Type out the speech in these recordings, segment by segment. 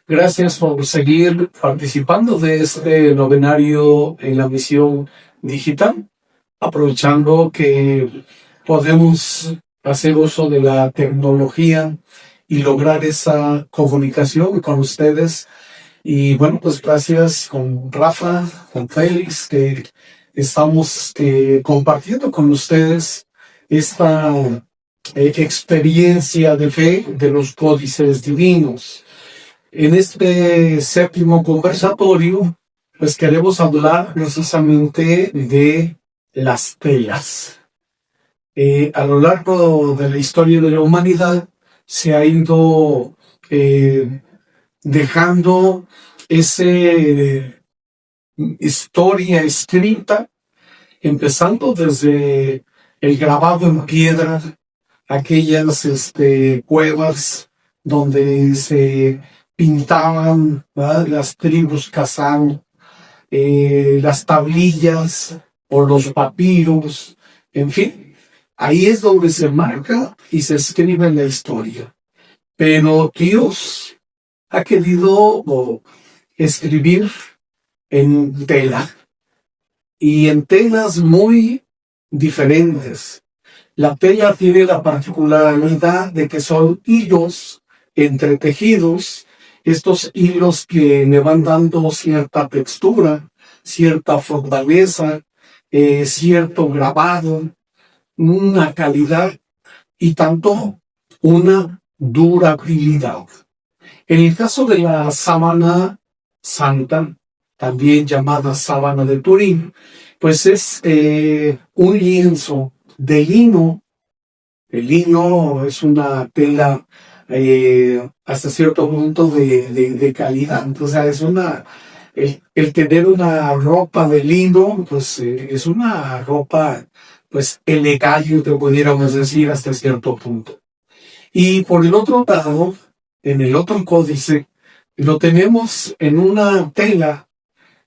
Gracias por seguir participando de este novenario en la misión digital, aprovechando que podemos hacer uso de la tecnología y lograr esa comunicación con ustedes. Y bueno, pues gracias con Rafa, con Félix, que estamos compartiendo con ustedes esta experiencia de fe de los códices divinos. En este séptimo conversatorio, pues queremos hablar precisamente de las telas. A lo largo de la historia de la humanidad se ha ido dejando esa historia escrita, empezando desde el grabado en piedra, aquellas cuevas donde se pintaban, ¿verdad?, las tribus cazando, las tablillas o los papiros, en fin, ahí es donde se marca y se escribe la historia. Pero Dios ha querido escribir en tela y en telas muy diferentes. La tela tiene la particularidad de que son hilos entretejidos, estos hilos que le van dando cierta textura, cierta fortaleza, cierto grabado, una calidad y tanto una durabilidad. En el caso de la sábana santa, también llamada sábana de Turín, pues es un lienzo de lino. El lino es una tela hasta cierto punto de calidad. O sea, el tener una ropa de lino, pues es una ropa, pues elegante, pudiéramos decir, hasta cierto punto. Y por el otro lado, en el otro códice, lo tenemos en una tela,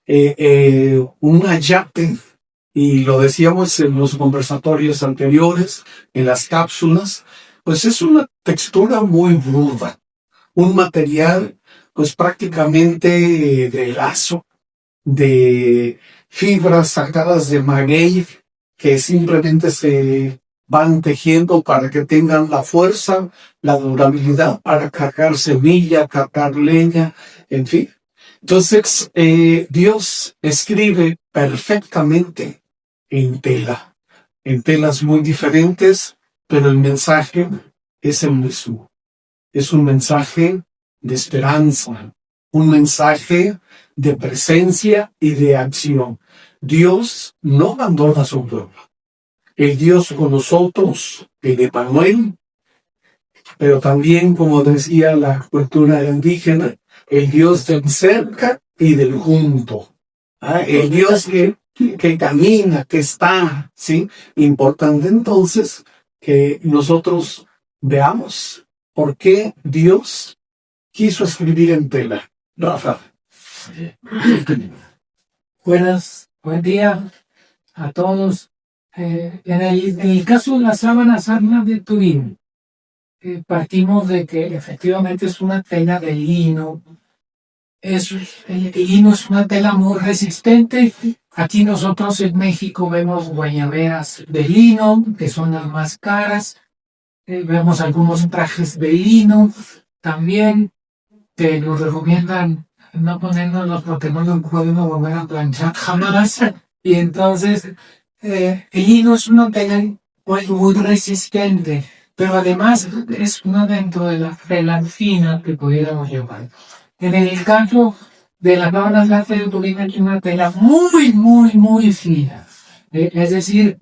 un ayate, y lo decíamos en los conversatorios anteriores, en las cápsulas, pues es una textura muy ruda, un material pues prácticamente de lazo, de fibras sacadas de maguey, que simplemente se van tejiendo para que tengan la fuerza, la durabilidad para cargar semilla, cargar leña, en fin. Entonces, Dios escribe perfectamente en tela, en telas muy diferentes, pero el mensaje es el mismo. Es un mensaje de esperanza, un mensaje de presencia y de acción. Dios no abandona a su pueblo. El Dios con nosotros, el Emmanuel, pero también, como decía la cultura indígena, el Dios del cerca y del junto. El Dios que camina, que está, ¿sí? Importante entonces que nosotros veamos por qué Dios quiso escribir en tela. Rafa. Buen día a todos. En el caso de la sábana santa de Turín, partimos de que efectivamente es una tela de lino. El lino es una tela muy resistente. Aquí nosotros en México vemos guayaberas de lino, que son las más caras. Vemos algunos trajes de lino también, que nos recomiendan no ponernos porque no lo podemos volver a planchar jamás. Y entonces, el lino es una tela muy resistente, pero además es una dentro de la tela fina que pudiéramos llamar. En el caso de las sábanas látex de Turín es una tela muy fina. Es decir,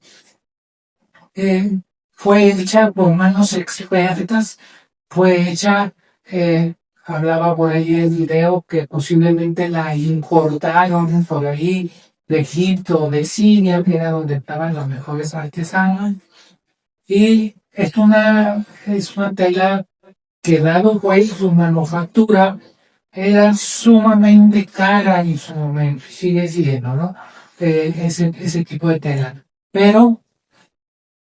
fue hecha por manos expertas, fue hecha, hablaba por ahí el video que posiblemente la importaron por ahí de Egipto o de Siria, que era donde estaban los mejores artesanos. Y es una tela que, dado pues su manufactura, era sumamente cara en su momento, sigue siendo, ¿no? Ese tipo de tela. Pero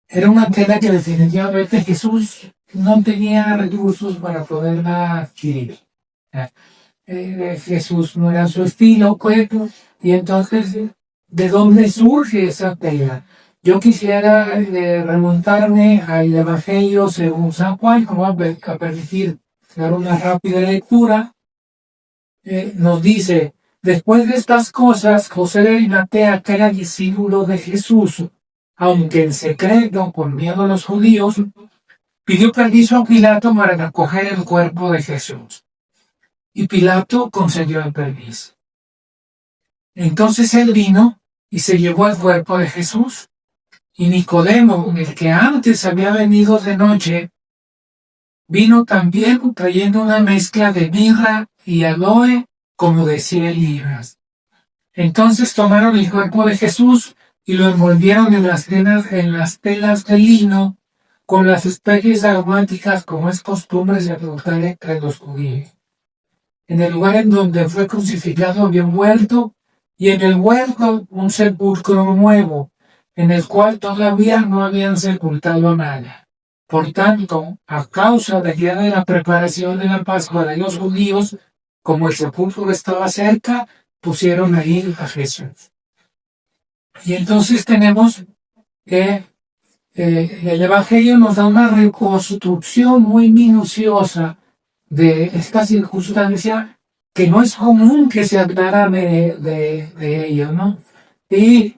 era una tela que definitivamente Jesús no tenía recursos para poderla adquirir. Jesús no era su estilo, pues, y entonces, ¿de dónde surge esa tela? Yo quisiera remontarme al Evangelio según San Juan, como a permitir dar una rápida lectura. Nos dice, después de estas cosas, José de Arimatea, que era discípulo de Jesús, aunque en secreto, por miedo a los judíos, pidió permiso a Pilato para recoger el cuerpo de Jesús. Y Pilato concedió el permiso. Entonces él vino y se llevó el cuerpo de Jesús. Y Nicodemo, el que antes había venido de noche, vino también trayendo una mezcla de mirra y aloe como de 100 libras. Entonces tomaron el cuerpo de Jesús y lo envolvieron en las telas de lino con las especies aromáticas, como es costumbre sacerdotal entre los judíos. En el lugar en donde fue crucificado había un huerto, y en el huerto un sepulcro nuevo, en el cual todavía no habían sepultado nada. Por tanto, a causa de ya de la preparación de la Pascua de los judíos, como el sepulcro estaba cerca, pusieron ahí a Jesús. Y entonces tenemos que el Evangelio nos da una reconstrucción muy minuciosa de esta circunstancia que no es común que se hablara de ello, ¿no? Y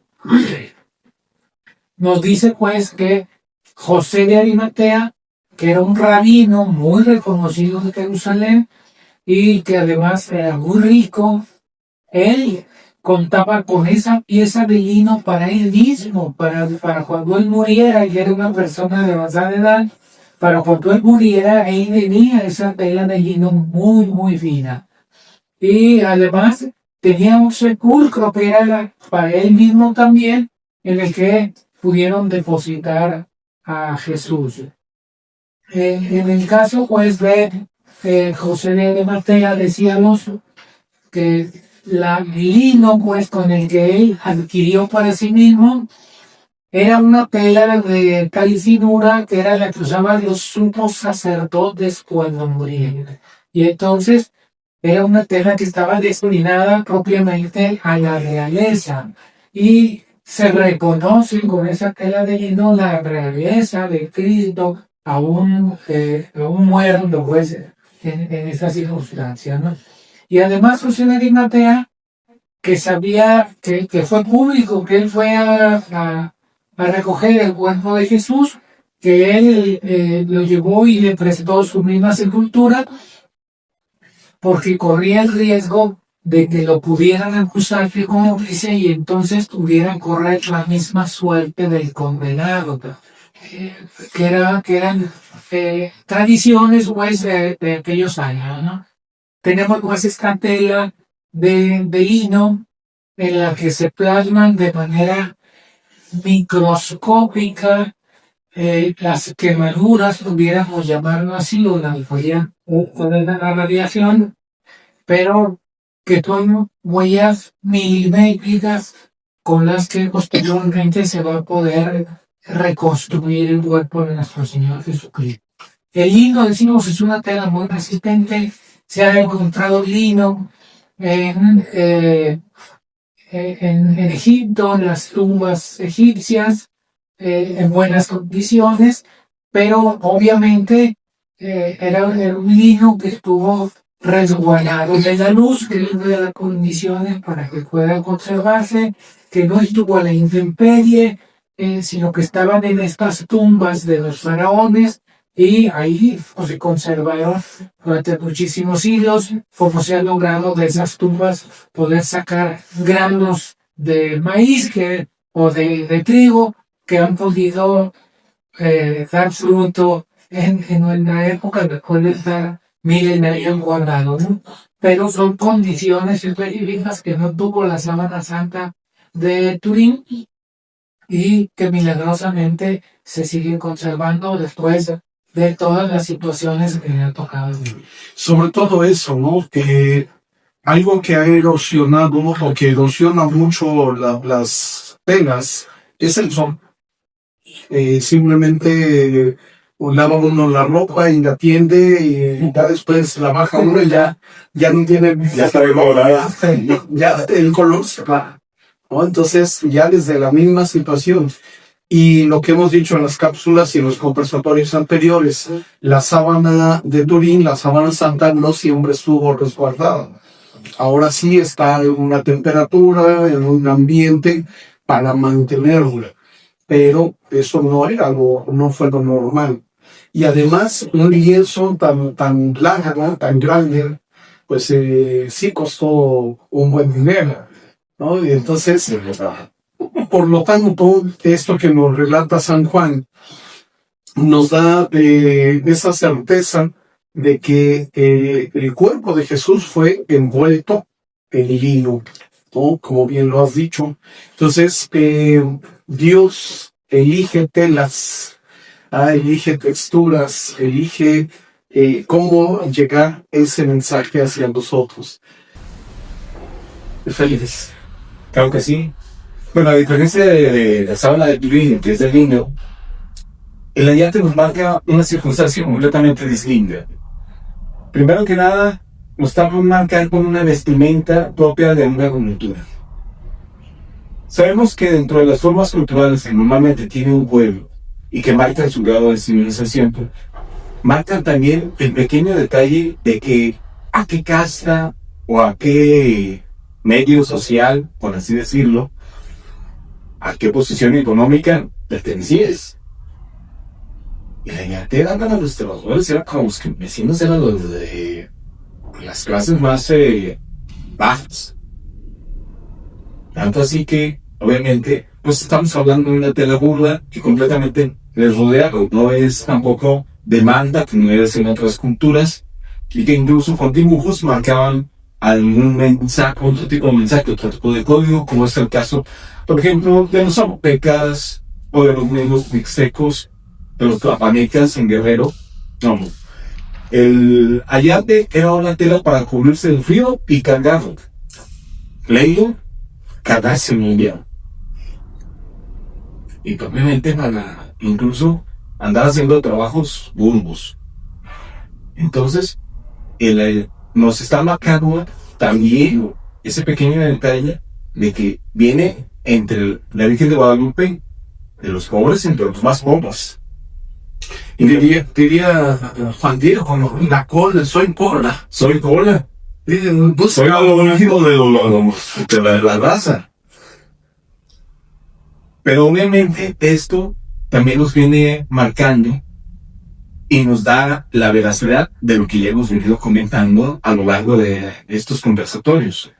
nos dice pues que José de Arimatea, que era un rabino muy reconocido de Jerusalén y que además era muy rico, él contaba con esa pieza de lino para él mismo, para cuando él muriera, y era una persona de avanzada edad, para cuando él muriera, él tenía esa tela de lino muy, muy fina. Y además tenía un sepulcro que era para él mismo también, en el que pudieron depositar a Jesús. En el caso pues de José de Arimatea, decíamos que el lino pues con el que él adquirió para sí mismo era una tela de tal finura que era la que usaban los sumos sacerdotes cuando morían. Y entonces era una tela que estaba destinada propiamente a la realeza. Y se reconoce con esa tela de lino la realeza de Cristo aún muerto pues en esa circunstancia, ¿no? Y además José de Arimatea, que sabía que fue público, que él fue a recoger el cuerpo de Jesús, que él lo llevó y le prestó su misma sepultura, porque corría el riesgo de que lo pudieran acusar de cómplice y entonces tuvieran correr la misma suerte del condenado, que eran tradiciones pues de aquellos años, ¿no? Tenemos pues esta tela de lino en la que se plasman de manera microscópica las quemaduras, pudiéramos llamarlo así, o la la radiación, pero que son huellas milimétricas con las que posteriormente se va a poder reconstruir el cuerpo de nuestro Señor Jesucristo. El lino, decimos, es una tela muy resistente. Se ha encontrado lino en Egipto, en las tumbas egipcias, en buenas condiciones, pero obviamente era un lino que estuvo resguardado de la luz, que es de las condiciones para que pueda conservarse, que no estuvo a la intemperie, sino que estaban en estas tumbas de los faraones, y ahí pues, se conservaron durante muchísimos siglos, como se ha logrado de esas tumbas poder sacar granos de maíz o de trigo que han podido dar fruto en la época de poder estar milenarios guardados, ¿no? Pero son condiciones específicas que no tuvo la Sábana Santa de Turín y que milagrosamente se siguen conservando después de todas las situaciones que me han tocado vivir. Sobre todo eso, ¿no? Que algo que ha erosionado o que erosiona mucho las telas es el sol. Simplemente o lava uno la ropa y la tiende y ya después la baja uno y ya no tiene, Ya está demorada. ya el color se va, ¿no? Entonces ya desde la misma situación y lo que hemos dicho en las cápsulas y en los conversatorios anteriores, la sábana de Turín, la sábana santa, no siempre estuvo resguardada. Ahora sí está en una temperatura, en un ambiente para mantenerla, pero eso no fue lo normal. Y además, un lienzo tan largo, tan grande, pues sí costó un buen dinero, ¿no? Y entonces, por lo tanto, esto que nos relata San Juan nos da esa certeza de que el cuerpo de Jesús fue envuelto en lino, ¿no? Como bien lo has dicho. Entonces, Dios elige telas, elige texturas, elige cómo llegar ese mensaje hacia nosotros. Felices. Claro que sí. Bueno, a diferencia de la sábana de Turín, que es de lino, el hallazgo nos marca una circunstancia completamente distinta. Primero que nada, nos está marcando con una vestimenta propia de una cultura. Sabemos que dentro de las formas culturales que normalmente tiene un pueblo y que marcan su grado de civilización, marcan también el pequeño detalle de que a qué casta o a qué medio social, por así decirlo, a qué posición económica pertenecías. Y la ñatera para los trabajadores era como los campesinos, eran los de las clases más bajas. Tanto así que, obviamente, pues estamos hablando de una tela burda que completamente les rodea, no es tampoco demanda, que no es en otras culturas, y que incluso con dibujos marcaban algún mensaje, otro tipo de mensaje, otro tipo de código, como es el caso, por ejemplo, de los zapotecas o de los negros mixtecos, de los tlapanecas en Guerrero. No, el ayate era una tela para cubrirse del frío y cargarlo. Leído, cargarse en un invierno. Y obviamente para incluso andar haciendo trabajos burdos. Entonces, nos está marcando también ese pequeño detalle de que viene entre la Virgen de Guadalupe, de los pobres entre los más pobres. Y diría Juan Diego, como la cola, soy cola. Soy cola. Soy algo de la raza. Pero obviamente esto también nos viene marcando y nos da la veracidad de lo que ya hemos venido comentando a lo largo de estos conversatorios.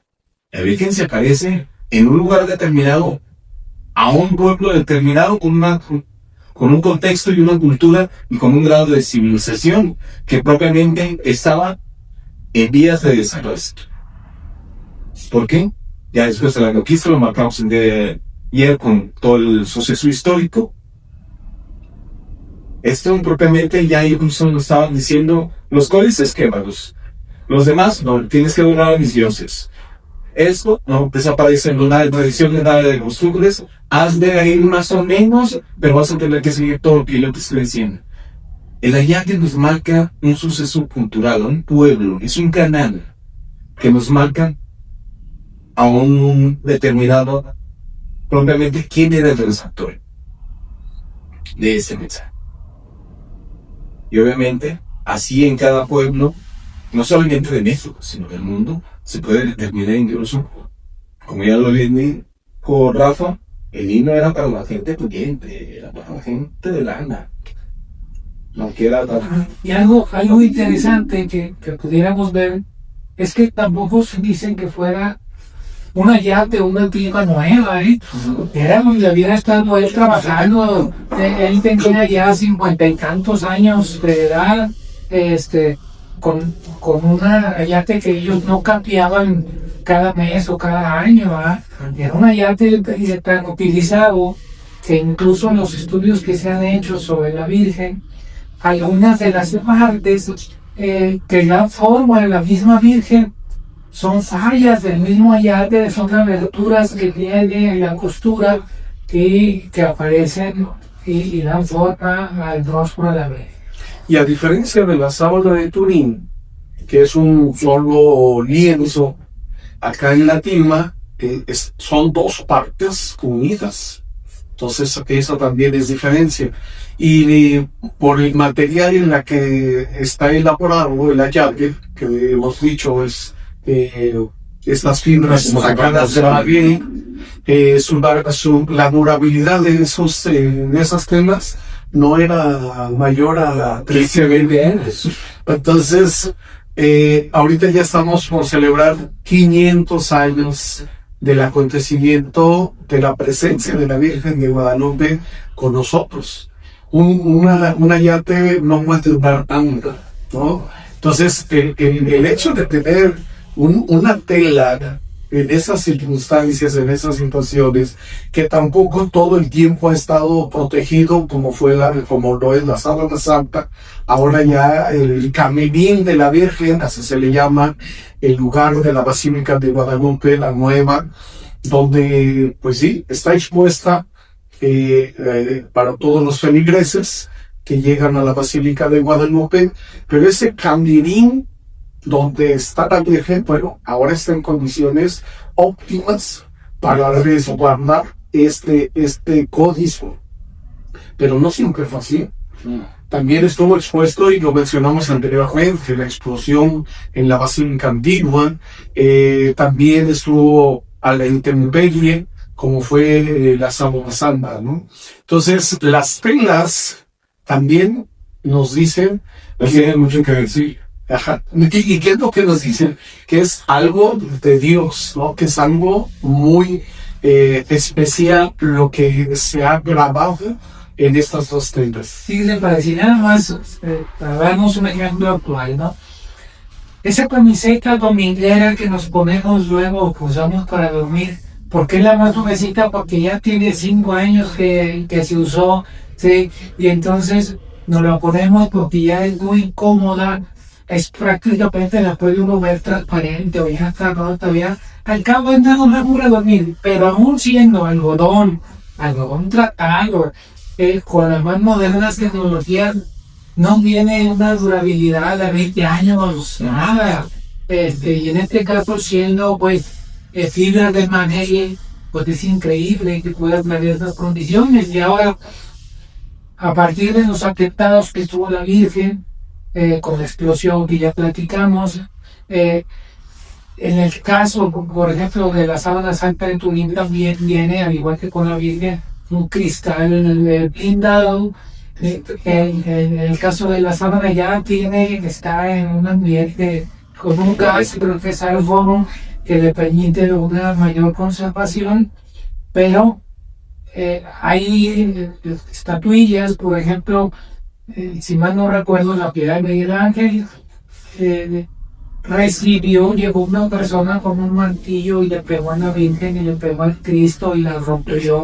La Virgen se aparece en un lugar determinado, a un pueblo determinado, con un contexto y una cultura y con un grado de civilización que propiamente estaba en vías de desarrollo. ¿Por qué? Ya después de la conquista lo marcamos en día de ayer con todo el suceso histórico. Esto propiamente ya incluso lo estaban diciendo los códices quemados. Los demás no, tienes que adorar a mis dioses. Esto no desaparece en una tradición de nada de costumbres. Haz de ahí más o menos, pero vas a tener que seguir todo lo que yo te estoy diciendo. El ayaque nos marca un suceso cultural, un pueblo, es un canal que nos marca a un determinado, propiamente quién era el receptor de ese mensaje. Y obviamente, así en cada pueblo, no solamente de México, sino del mundo, se puede determinar incluso, como ya lo dijo Rafa, el himno era para la gente pudiente, era para la gente de lana. No quiera para... Y algo interesante que pudiéramos ver es que tampoco se dicen que fuera una yate, una antigua nueva, Era donde había estado él trabajando. Él tenía ya 50 y tantos años de edad, con una yate que ellos no cambiaban cada mes o cada año, ¿verdad? Era una yate tan utilizado que incluso en los estudios que se han hecho sobre la Virgen, algunas de las partes que la forman la misma Virgen son fallas del mismo ayate, son aberturas que tiene la costura que aparecen y dan forma al rostro de la Virgen. Y a diferencia de la sábana de Turín, que es un solo lienzo, acá en la tilma son dos partes unidas. Entonces eso también es diferencia. Y por el material en la que está elaborado el llave, que hemos dicho es estas fibras sacadas de la bien, la durabilidad de esas telas no era mayor a 13 20 años. Entonces, ahorita ya estamos por celebrar 500 años del acontecimiento de la presencia de la Virgen de Guadalupe con nosotros. Una yate no puede durar tanto, ¿no? Entonces, el hecho de tener una tela en esas circunstancias, en esas situaciones, que tampoco todo el tiempo ha estado protegido como lo es la sábana santa. Ahora ya el camerín de la Virgen, así se le llama, el lugar de la Basílica de Guadalupe, la nueva, donde, pues sí, está expuesta para todos los feligreses que llegan a la Basílica de Guadalupe, pero ese camerín donde está la Virgen, bueno, ahora está en condiciones óptimas para resguardar este códice. Pero no siempre fue así. También estuvo expuesto, y lo mencionamos anteriormente, la explosión en la Basílica Antigua. También estuvo a la intemperie, como fue la Sábana Santa, ¿no? Entonces, las telas también nos dicen que tienen mucho que decir. Ajá. ¿Y qué es lo que nos dicen? Que es algo de Dios, ¿no? Que es algo muy especial lo que se ha grabado en estas dos telas. Sí, se parece nada más, para darnos un ejemplo actual, ¿no? Esa camiseta dominguera que nos ponemos luego, que usamos para dormir, ¿por qué la más nuevecita? Porque ya tiene 5 años que se usó, ¿sí? Y entonces nos la ponemos porque ya es muy cómoda. Es prácticamente la puede uno ver transparente o ya está rota, ya al cabo es nada más para dormir, pero aún siendo algodón tratado con las más modernas tecnologías, no tiene una durabilidad de 20 años, nada. Y en este caso, siendo pues fibras de maguey, pues es increíble que puedan tener estas condiciones. Y ahora, a partir de los atentados que tuvo la Virgen, con la explosión que ya platicamos, en el caso, por ejemplo, de la sábana santa de Turín, también viene, al igual que con la Virgen, un cristal blindado. En el caso de la sábana ya está en un ambiente con un gas, creo que es algo que le permite una mayor conservación, pero hay estatuillas, por ejemplo, si mal no recuerdo, la Piedad de Miguel Ángel, llegó una persona con un martillo y le pegó a la Virgen y le pegó al Cristo y la rompió,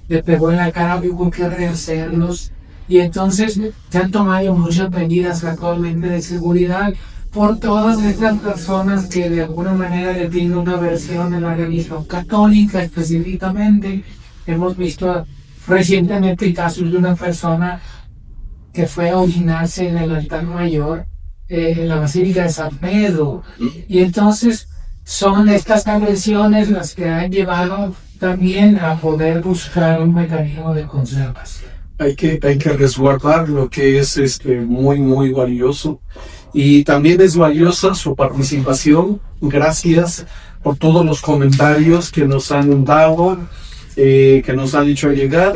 le pegó en la cara, hubo que rehacerlos. Y entonces se han tomado muchas medidas actualmente de seguridad por todas estas personas que de alguna manera le tienen una versión de la religión católica específicamente. Hemos visto recientemente casos de una persona que fue a originarse en el altar mayor, en la Basílica de San Pedro. Y entonces son estas agresiones las que han llevado también a poder buscar un mecanismo de conservación. Hay que resguardar lo que es muy, muy valioso. Y también es valiosa su participación. Gracias por todos los comentarios que nos han dado, que nos han hecho llegar,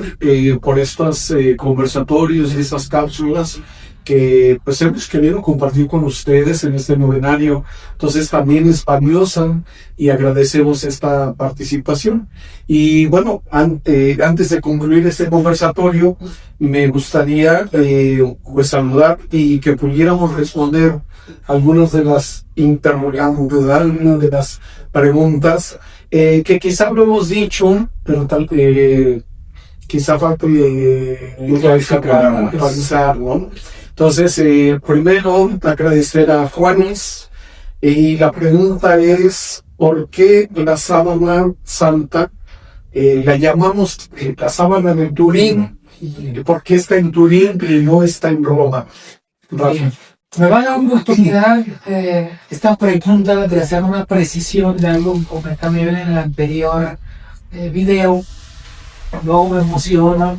por estos conversatorios y estas cápsulas que pues hemos querido compartir con ustedes en este novenario. Entonces también es valiosa y agradecemos esta participación. Y bueno, antes de concluir este conversatorio, me gustaría pues saludar y que pudiéramos responder algunas de las interrogantes, algunas de las preguntas que quizá lo hemos dicho, pero tal quizá falta actualizar, ¿no? Entonces, primero agradecer a Juanes, y la pregunta es: ¿por qué la sábana santa la llamamos la sábana de Turín, porque está en Turín y no está en Roma. Bien. Me va a dar una oportunidad esta pregunta de hacer una precisión de algo que también en el anterior video. Luego me emociona.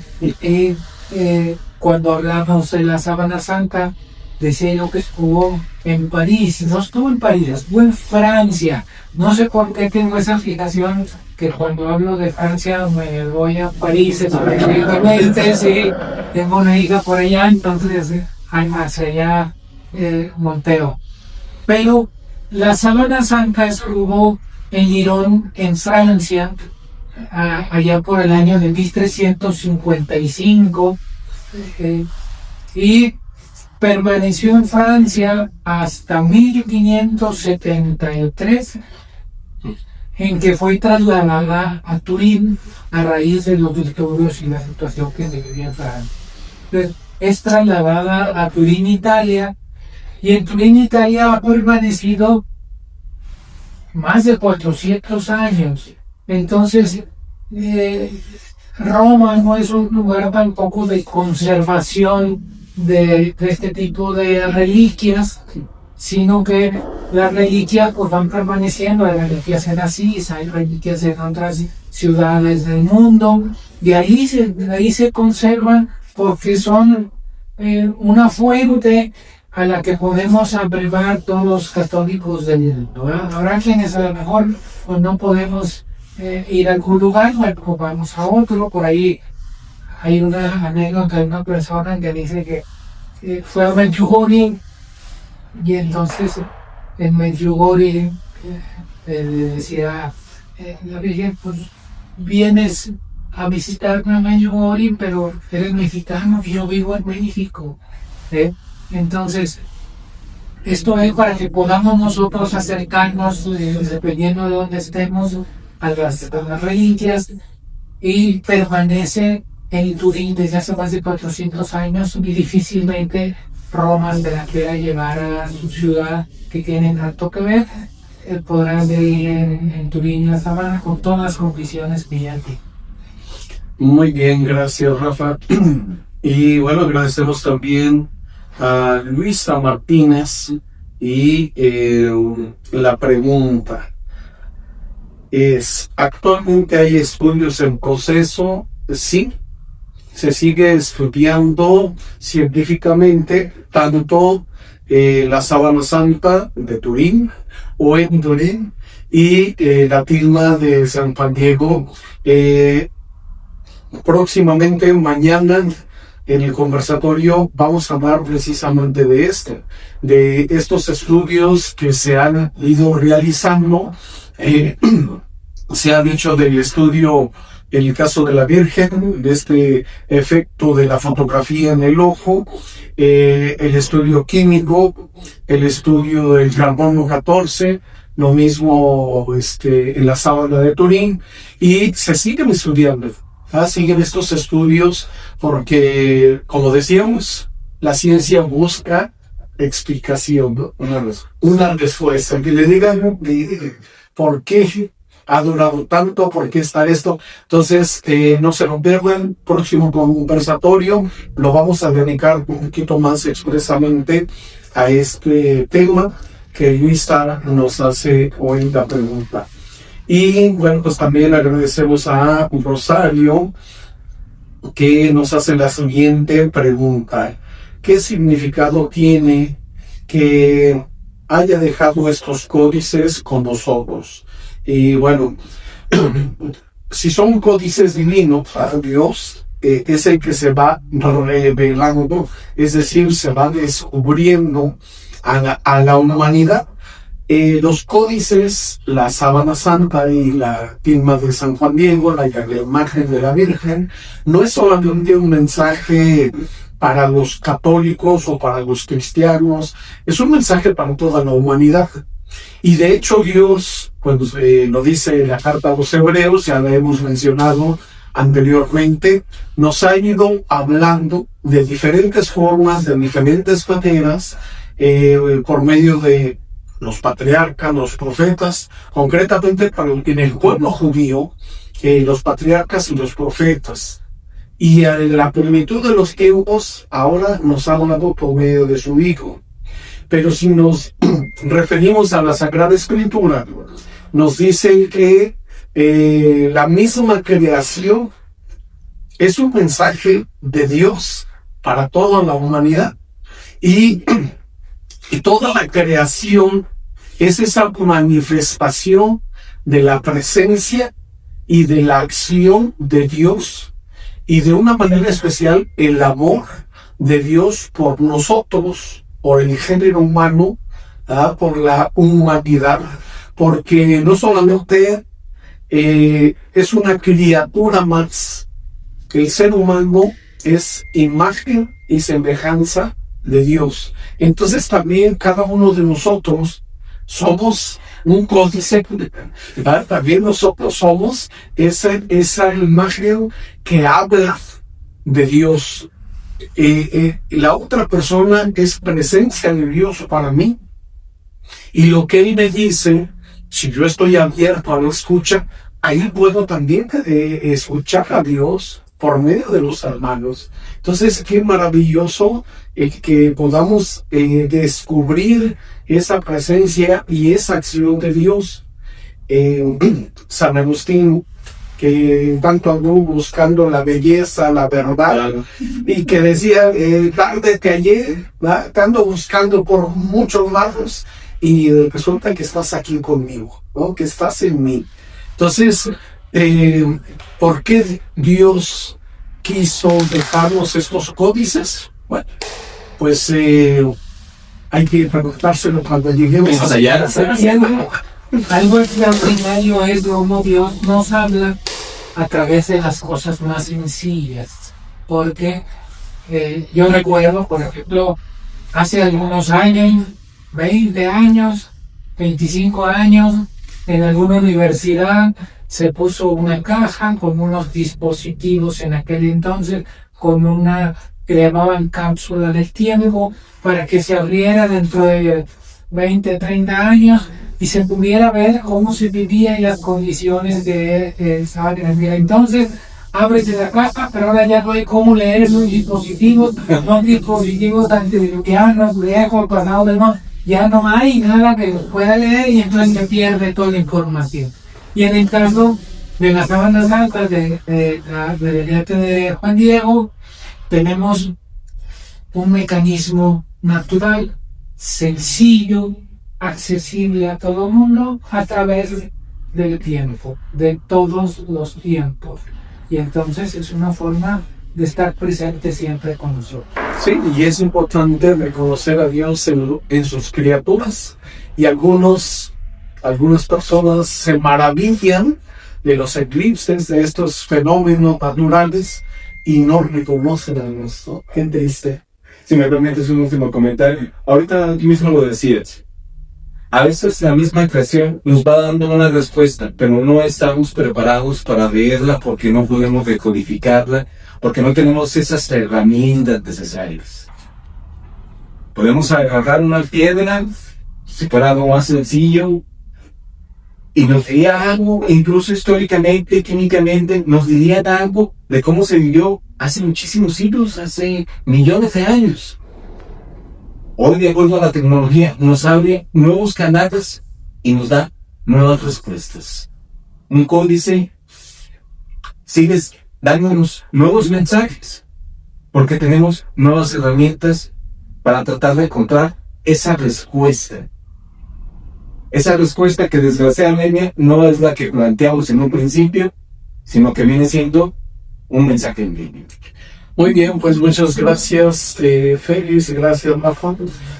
Cuando hablamos de la Sábana Santa, decía yo que estuvo en París. No estuvo en París, estuvo en Francia. No sé por qué tengo esa fijación que cuando hablo de Francia me voy a París específicamente. Sí, tengo una hija por allá, entonces hacia allá Monteo. Pero la Sábana Santa estuvo en Lirón, en Francia, allá por el año de 1355, y permaneció en Francia hasta 1573, en que fue trasladada a Turín a raíz de los disturbios y la situación que se vivía en Francia. Entonces, es trasladada a Turín, Italia, y en Turín, Italia ha permanecido más de 400 años. Entonces, Roma no es un lugar tampoco de conservación de este tipo de reliquias, sino que las reliquias pues van permaneciendo. Hay reliquias en Asís, hay reliquias en otras ciudades del mundo, y ahí se conservan porque son una fuente a la que podemos abrevar todos los católicos del mundo, ¿verdad? Habrá quienes a lo mejor pues, no podemos ir a algún lugar, o vamos a otro. Por ahí hay una anécdota de una persona que dice que fue a Medjugorje, y entonces en Medjugorje le decía la Virgen, pues vienes a visitarme a Medjugorje, pero eres mexicano y yo vivo en México. Entonces, esto es para que podamos nosotros acercarnos, dependiendo de dónde estemos, a las reliquias, y permanece en Turín desde hace más de 400 años, y difícilmente Roma se la quiera llevar a su ciudad, que tienen tanto que ver. Podrán vivir en Turín y la Sábana con todas las condiciones que ya tienen. Muy bien, gracias, Rafa. Y bueno, agradecemos también a Luisa Martínez, y la pregunta es: ¿actualmente hay estudios en proceso? Sí, se sigue estudiando científicamente tanto la Sábana Santa de Turín o en Turín y la tilma de San Juan Diego. Próximamente, mañana, en el conversatorio vamos a hablar precisamente de estos estudios que se han ido realizando. Se ha dicho del estudio, en el caso de la Virgen, de este efecto de la fotografía en el ojo, el estudio químico, el estudio del carbono 14, lo mismo en la Sábana de Turín, y se siguen estudiando. Siguen estos estudios porque, como decíamos, la ciencia busca explicación, ¿no? Una respuesta, que le digan por qué ha durado tanto, por qué está esto. Entonces, no se lo pierdan. Próximo conversatorio lo vamos a dedicar un poquito más expresamente a este tema que Luisa nos hace hoy la pregunta. Y bueno, pues también agradecemos a Rosario, que nos hace la siguiente pregunta: ¿qué significado tiene que haya dejado estos códices con nosotros? Y bueno, si son códices divinos para Dios, es el que se va revelando, es decir, se va descubriendo a la humanidad. Los códices, la Sábana Santa y la tilma de San Juan Diego, la imagen de la Virgen, no es solamente un mensaje para los católicos o para los cristianos, es un mensaje para toda la humanidad. Y de hecho Dios, cuando lo dice la carta a los Hebreos, ya la hemos mencionado anteriormente, nos ha ido hablando de diferentes formas, de diferentes maneras, por medio de los patriarcas, los profetas, concretamente en el pueblo judío. los patriarcas y los profetas. Y en la plenitud de los tiempos ahora nos ha hablado por medio de su Hijo. Pero si nos referimos a la Sagrada Escritura, nos dicen que la misma creación es un mensaje de Dios para toda la humanidad. Y toda la creación es esa manifestación de la presencia y de la acción de Dios. Y de una manera especial el amor de Dios por nosotros, por el género humano, por la humanidad, porque no solamente es una criatura más, el ser humano es imagen y semejanza de Dios. Entonces también cada uno de nosotros somos un códice, ¿verdad? También nosotros somos esa imagen que habla de Dios. La otra persona es presencia de Dios para mí. Y lo que Él me dice, si yo estoy abierto a la escucha, ahí puedo también escuchar a Dios por medio de los hermanos. Entonces, qué maravilloso el que podamos descubrir esa presencia y esa acción de Dios. San Agustín, que tanto andó buscando la belleza, la verdad, y que decía, tarde que ayer, te ando buscando por muchos lados, y resulta que estás aquí conmigo, ¿no? Que estás en mí. Entonces, ¿por qué Dios quiso dejarnos estos códices? Bueno, pues hay que preguntárselo cuando lleguemos allá. Algo extraordinario es cómo Dios nos habla a través de las cosas más sencillas. Porque yo recuerdo, por ejemplo, hace algunos años, 20 años, 25 años, en alguna universidad se puso una caja con unos dispositivos en aquel entonces, con una que le llamaban cápsula del tiempo, para que se abriera dentro de 20, 30 años y se pudiera ver cómo se vivía en las condiciones de esa energía. Entonces, ábrese la caja, pero ahora ya no hay cómo leer esos dispositivos, son dispositivos antediluvianos, lejos, pasados del mar. Ya no hay nada que pueda leer y entonces se pierde toda la información. Y en el caso de las sábanas blancas de Juan Diego, tenemos un mecanismo natural, sencillo, accesible a todo el mundo a través del tiempo, de todos los tiempos. Y entonces es una forma de estar presente siempre con nosotros. Sí, y es importante reconocer a Dios en sus criaturas. Y algunas personas se maravillan de los eclipses, de estos fenómenos naturales, y no reconocen a Dios, ¿no? Qué triste. Si me permites un último comentario. Ahorita tú mismo lo decías. A veces la misma creación nos va dando una respuesta, pero no estamos preparados para leerla porque no podemos decodificarla, porque no tenemos esas herramientas necesarias. Podemos agarrar una piedra, si fuera algo más sencillo, y nos diría algo, incluso históricamente, químicamente, nos diría algo de cómo se vivió hace muchísimos siglos, hace millones de años. Hoy, de acuerdo a la tecnología, nos abre nuevos canales y nos da nuevas respuestas. Un códice sigue dándonos nuevos mensajes, porque tenemos nuevas herramientas para tratar de encontrar esa respuesta. Esa respuesta que desgraciadamente no es la que planteamos en un principio, sino que viene siendo un mensaje en línea. Muy bien, pues muchas gracias, Félix, gracias, Rafa.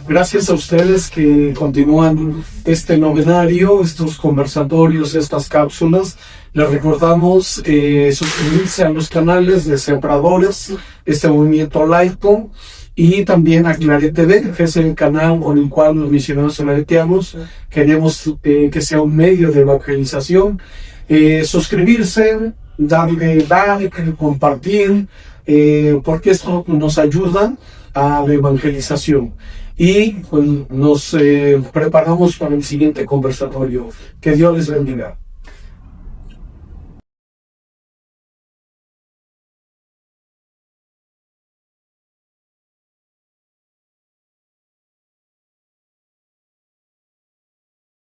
Gracias a ustedes que continúan este novenario, estos conversatorios, estas cápsulas. Les recordamos suscribirse a los canales de Sembradores, este movimiento laico, y también a Claret TV, que es el canal con el cual los misioneros claretianos queremos que sea un medio de evangelización. Suscribirse, darle like, compartir, porque esto nos ayuda a la evangelización. Y pues, nos preparamos para el siguiente conversatorio. Que Dios les bendiga.